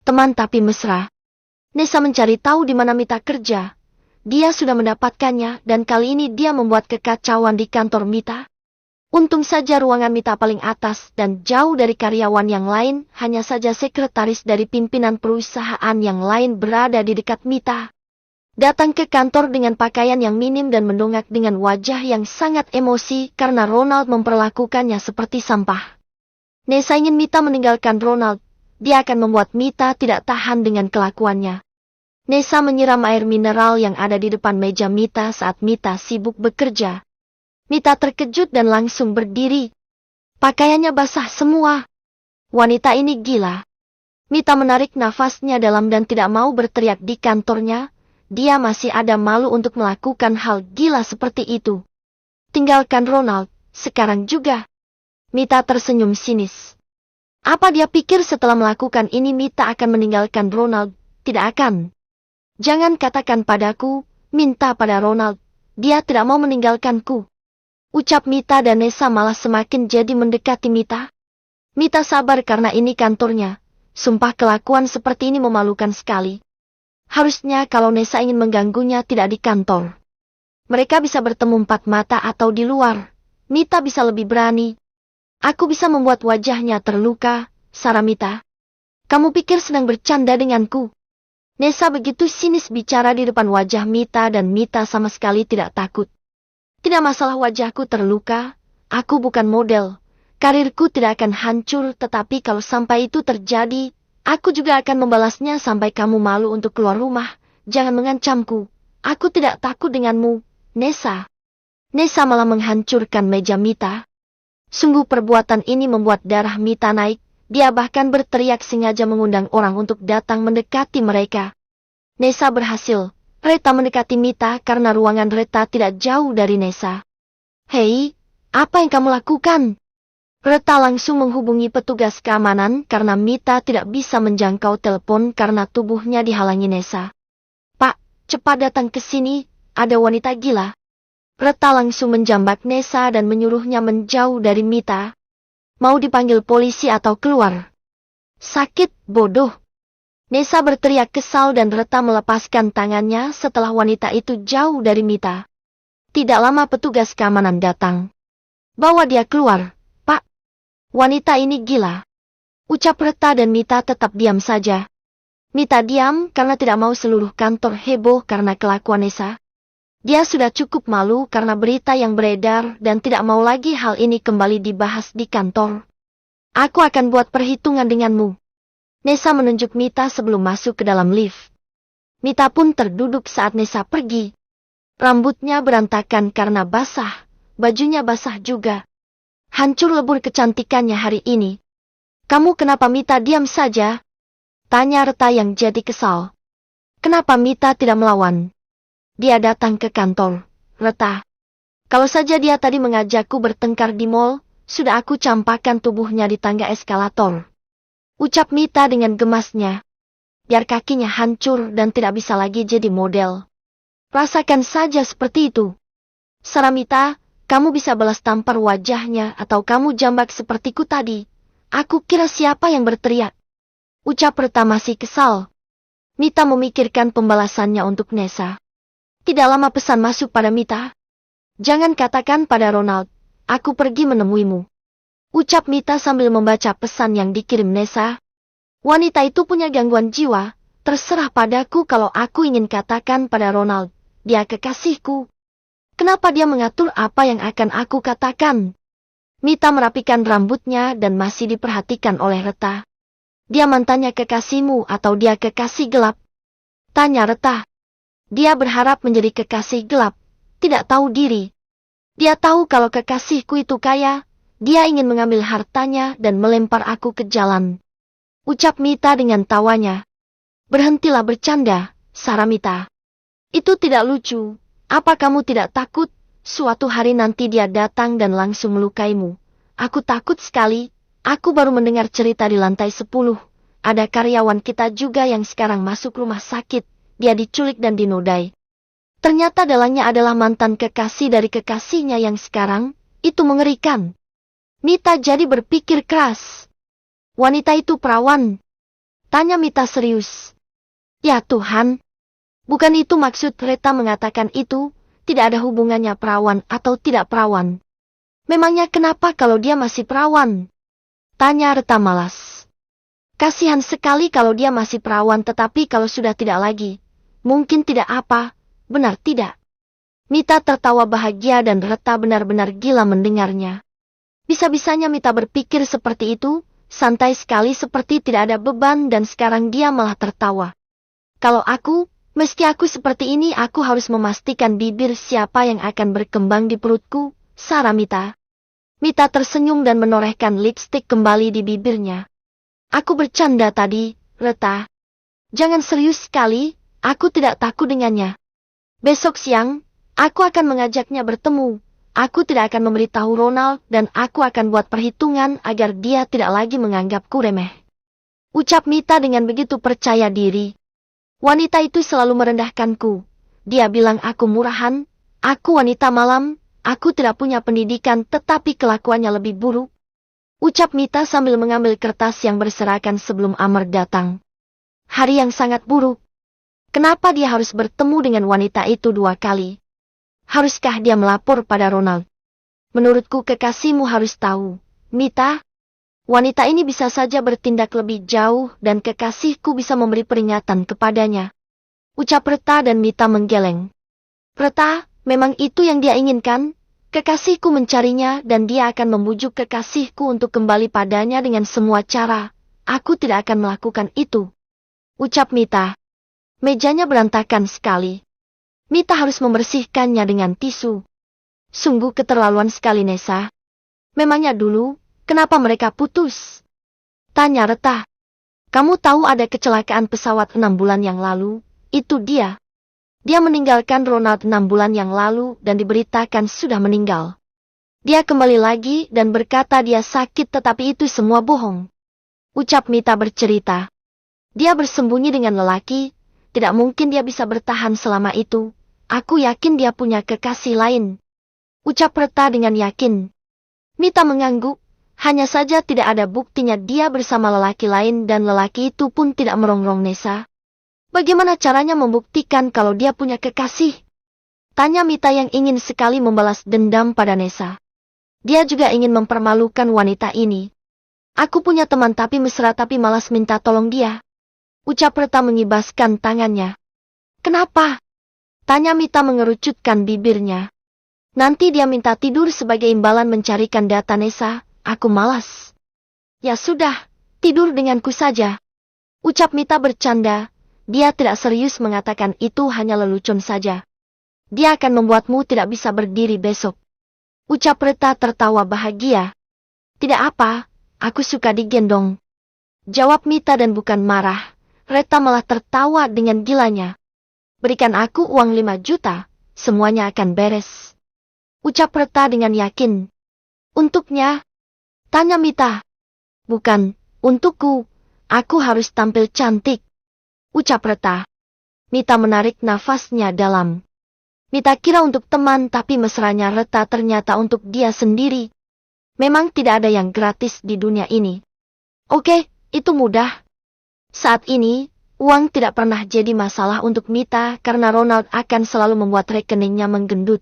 Teman tapi mesra. Nessa mencari tahu di mana Mita kerja. Dia sudah mendapatkannya dan kali ini dia membuat kekacauan di kantor Mita. Untung saja ruangan Mita paling atas dan jauh dari karyawan yang lain, hanya saja sekretaris dari pimpinan perusahaan yang lain berada di dekat Mita. Datang ke kantor dengan pakaian yang minim dan mendongak dengan wajah yang sangat emosi karena Ronald memperlakukannya seperti sampah. Nessa ingin Mita meninggalkan Ronald. Dia akan membuat Mita tidak tahan dengan kelakuannya. Nessa menyiram air mineral yang ada di depan meja Mita saat Mita sibuk bekerja. Mita terkejut dan langsung berdiri. Pakaiannya basah semua. Wanita ini gila. Mita menarik nafasnya dalam dan tidak mau berteriak di kantornya. Dia masih ada malu untuk melakukan hal gila seperti itu. Tinggalkan Ronald, sekarang juga. Mita tersenyum sinis. Apa dia pikir setelah melakukan ini Mita akan meninggalkan Ronald? Tidak akan. Jangan katakan padaku, minta pada Ronald. Dia tidak mau meninggalkanku. Ucap Mita dan Nessa malah semakin jadi mendekati Mita. Mita sabar karena ini kantornya. Sumpah kelakuan seperti ini memalukan sekali. Harusnya kalau Nessa ingin mengganggunya tidak di kantor. Mereka bisa bertemu empat mata atau di luar. Mita bisa lebih berani. Aku bisa membuat wajahnya terluka, sara Mita. Kamu pikir sedang bercanda denganku? Nessa begitu sinis bicara di depan wajah Mita dan Mita sama sekali tidak takut. Tidak masalah wajahku terluka, aku bukan model. Karirku tidak akan hancur tetapi kalau sampai itu terjadi, aku juga akan membalasnya sampai kamu malu untuk keluar rumah. Jangan mengancamku, aku tidak takut denganmu, Nessa. Nessa malah menghancurkan meja Mita. Sungguh perbuatan ini membuat darah Mita naik. Dia bahkan berteriak sengaja mengundang orang untuk datang mendekati mereka. Nessa berhasil. Reta mendekati Mita karena ruangan Reta tidak jauh dari Nessa. Hei, apa yang kamu lakukan? Reta langsung menghubungi petugas keamanan karena Mita tidak bisa menjangkau telepon karena tubuhnya dihalangi Nessa. Pak, cepat datang ke sini, ada wanita gila. Reta langsung menjambak Nessa dan menyuruhnya menjauh dari Mita. Mau dipanggil polisi atau keluar? Sakit, bodoh. Nessa berteriak kesal dan Reta melepaskan tangannya setelah wanita itu jauh dari Mita. Tidak lama petugas keamanan datang. Bawa dia keluar, Pak. Wanita ini gila. Ucap Reta dan Mita tetap diam saja. Mita diam karena tidak mau seluruh kantor heboh karena kelakuan Nessa. Dia sudah cukup malu karena berita yang beredar dan tidak mau lagi hal ini kembali dibahas di kantor. Aku akan buat perhitungan denganmu. Nessa menunjuk Mita sebelum masuk ke dalam lift. Mita pun terduduk saat Nessa pergi. Rambutnya berantakan karena basah, bajunya basah juga. Hancur lebur kecantikannya hari ini. Kamu kenapa Mita diam saja? Tanya Reta yang jadi kesal. Kenapa Mita tidak melawan? Dia datang ke kantor, Reta. Kalau saja dia tadi mengajakku bertengkar di mall, sudah aku campakkan tubuhnya di tangga eskalator. Ucap Mita dengan gemasnya. Biar kakinya hancur dan tidak bisa lagi jadi model. Rasakan saja seperti itu. Sara Mita, kamu bisa balas tampar wajahnya atau kamu jambak sepertiku tadi. Aku kira siapa yang berteriak. Ucap Reta masih kesal. Mita memikirkan pembalasannya untuk Nessa. Tidak lama pesan masuk pada Mita. Jangan katakan pada Ronald, aku pergi menemuimu. Ucap Mita sambil membaca pesan yang dikirim Nessa. Wanita itu punya gangguan jiwa, terserah padaku kalau aku ingin katakan pada Ronald, dia kekasihku. Kenapa dia mengatur apa yang akan aku katakan? Mita merapikan rambutnya dan masih diperhatikan oleh Reta. Dia mantannya kekasihmu atau dia kekasih gelap? Tanya Reta. Dia berharap menjadi kekasih gelap, tidak tahu diri. Dia tahu kalau kekasihku itu kaya, dia ingin mengambil hartanya dan melempar aku ke jalan. Ucap Mita dengan tawanya. Berhentilah bercanda, sara Mita. Itu tidak lucu. Apa kamu tidak takut? Suatu hari nanti dia datang dan langsung melukaimu. Aku takut sekali. Aku baru mendengar cerita di lantai 10. Ada karyawan kita juga yang sekarang masuk rumah sakit. Dia diculik dan dinodai. Ternyata dalangnya adalah mantan kekasih dari kekasihnya yang sekarang, itu mengerikan. Mita jadi berpikir keras. Wanita itu perawan. Tanya Mita serius. Ya Tuhan. Bukan itu maksud Reta mengatakan itu, tidak ada hubungannya perawan atau tidak perawan. Memangnya kenapa kalau dia masih perawan? Tanya Reta malas. Kasihan sekali kalau dia masih perawan tetapi kalau sudah tidak lagi. Mungkin tidak apa, benar tidak? Mita tertawa bahagia dan Reta benar-benar gila mendengarnya. Bisa-bisanya Mita berpikir seperti itu, santai sekali seperti tidak ada beban dan sekarang dia malah tertawa. Kalau aku, meski aku seperti ini aku harus memastikan bibir siapa yang akan berkembang di perutku, sara Mita. Mita tersenyum dan menorehkan lipstik kembali di bibirnya. Aku bercanda tadi, Reta. Jangan serius sekali, aku tidak takut dengannya. Besok siang, aku akan mengajaknya bertemu. Aku tidak akan memberitahu Ronald dan aku akan buat perhitungan agar dia tidak lagi menganggapku remeh. Ucap Mita dengan begitu percaya diri. Wanita itu selalu merendahkanku. Dia bilang aku murahan, aku wanita malam, aku tidak punya pendidikan tetapi kelakuannya lebih buruk. Ucap Mita sambil mengambil kertas yang berserakan sebelum Amar datang. Hari yang sangat buruk. Kenapa dia harus bertemu dengan wanita itu 2 kali? Haruskah dia melapor pada Ronald? Menurutku kekasihmu harus tahu, Mita. Wanita ini bisa saja bertindak lebih jauh dan kekasihku bisa memberi peringatan kepadanya. Ucap Reta dan Mita menggeleng. Reta, memang itu yang dia inginkan? Kekasihku mencarinya dan dia akan membujuk kekasihku untuk kembali padanya dengan semua cara. Aku tidak akan melakukan itu. Ucap Mita. Mejanya berantakan sekali. Mita harus membersihkannya dengan tisu. Sungguh keterlaluan sekali Nessa. Memangnya dulu, kenapa mereka putus? Tanya Reta. Kamu tahu ada kecelakaan pesawat 6 bulan yang lalu? Itu dia. Dia meninggalkan Ronald 6 bulan yang lalu dan diberitakan sudah meninggal. Dia kembali lagi dan berkata dia sakit tetapi itu semua bohong. Ucap Mita bercerita. Dia bersembunyi dengan lelaki. Tidak mungkin dia bisa bertahan selama itu. Aku yakin dia punya kekasih lain. Ucap Reta dengan yakin. Mita mengangguk. Hanya saja tidak ada buktinya dia bersama lelaki lain dan lelaki itu pun tidak merongrong Nessa. Bagaimana caranya membuktikan kalau dia punya kekasih? Tanya Mita yang ingin sekali membalas dendam pada Nessa. Dia juga ingin mempermalukan wanita ini. Aku punya teman tapi mesra tapi malas minta tolong dia. Ucap Reta mengibaskan tangannya. Kenapa? Tanya Mita mengerucutkan bibirnya. Nanti dia minta tidur sebagai imbalan mencarikan data Nessa, aku malas. Ya sudah, tidur denganku saja. Ucap Mita bercanda, dia tidak serius mengatakan itu hanya lelucon saja. Dia akan membuatmu tidak bisa berdiri besok. Ucap Reta tertawa bahagia. Tidak apa, aku suka digendong. Jawab Mita dan bukan marah. Reta malah tertawa dengan gilanya. Berikan aku uang 5 juta, semuanya akan beres. Ucap Reta dengan yakin. Untuknya? Tanya Mita. Bukan, untukku. Aku harus tampil cantik. Ucap Reta. Mita menarik nafasnya dalam. Mita kira untuk teman tapi mesranya Reta ternyata untuk dia sendiri. Memang tidak ada yang gratis di dunia ini. Oke, itu mudah. Saat ini, uang tidak pernah jadi masalah untuk Mita karena Ronald akan selalu membuat rekeningnya menggendut.